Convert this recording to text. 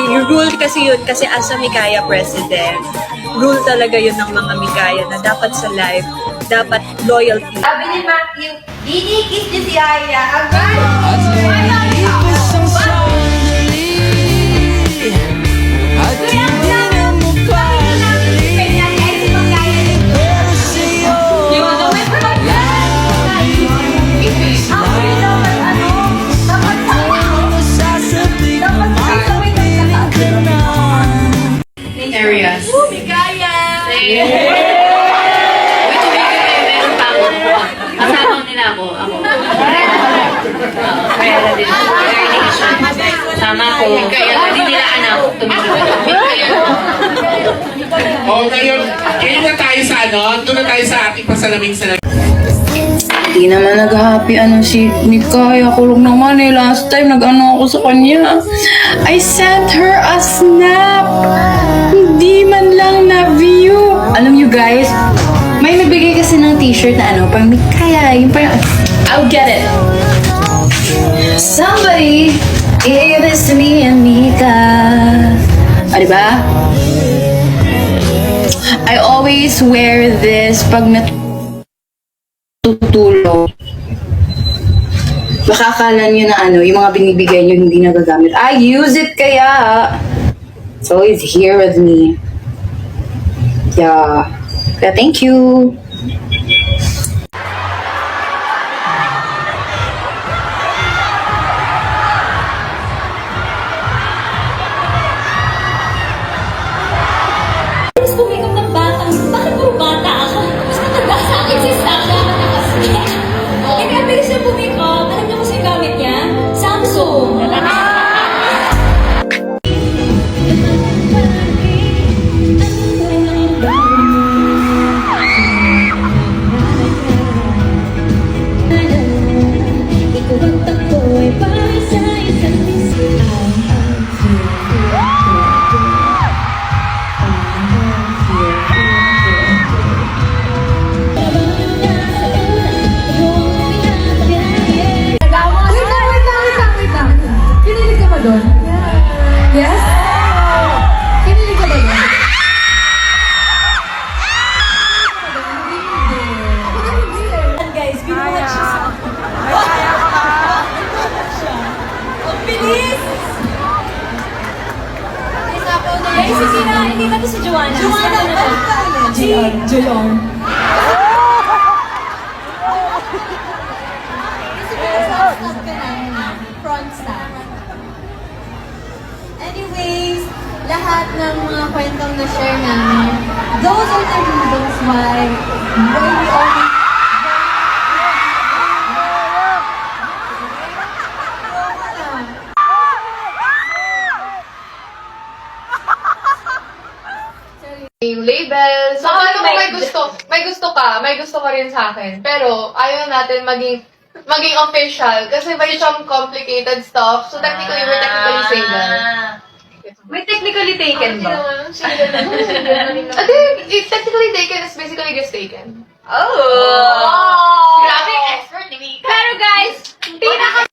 Yung rule kasi yun, kasi as a Mikaya president, rule talaga yun ng mga Mikaya na dapat sa life, dapat loyalty. Sabi ni Matthew, dinikis niya si Aya. Agad! Areas. Mikaya! Uy, tumigil kayo. Meron pa ako. Kasama nila ako. Kaya na din. Coordination. Sama ko. Kaya na din nila anak. Tumigil. Ngayon na tayo sa doon na tayo sa ating pasalaming salamin. Hindi naman nag-happy si Mikaya. Kulong naman last time nag-ano ako sa kanya. I sent her a snap. Hindi man lang na-view. Alam you guys, may nagbigay kasi ng t-shirt na pang Mikaya. Yung parang, I'll get it. Somebody gave this to me and Mika. Diba? I always wear this pag natutulog. Baka akala nyo na yung mga binibigay nyo hindi nagagamit. I use it kaya. So it's here with me. Yeah. Kaya thank you. Bumikap ng batang, bakit puro bata ako? Mas matanda sa akin si Sasha na nakasya. Eh, kaya bilis na bumikap. Alam niyo kung saan gamit niya? Samsung. Ikaw ang tako'y para sa isang isa. Kinilig ka ba doon? Yes? Kinilig ka ba doon? Guys, binuhat siya sa ako. Ang bilis! Guys, hindi na to si Joanna. Joanna, Jolong. front staff. Anyways, lahat ng mga kwentong na-share namin, those are the reasons why we always yung label. So, alam mo, may gusto ka rin sa akin. Pero, ayaw natin maging official kasi may siyang complicated stuff. So, technically, we're technically single. May technically taken ba? If technically taken, it's basically just taken. Oh! Grabe expert ni Mika. Pero guys, pinaka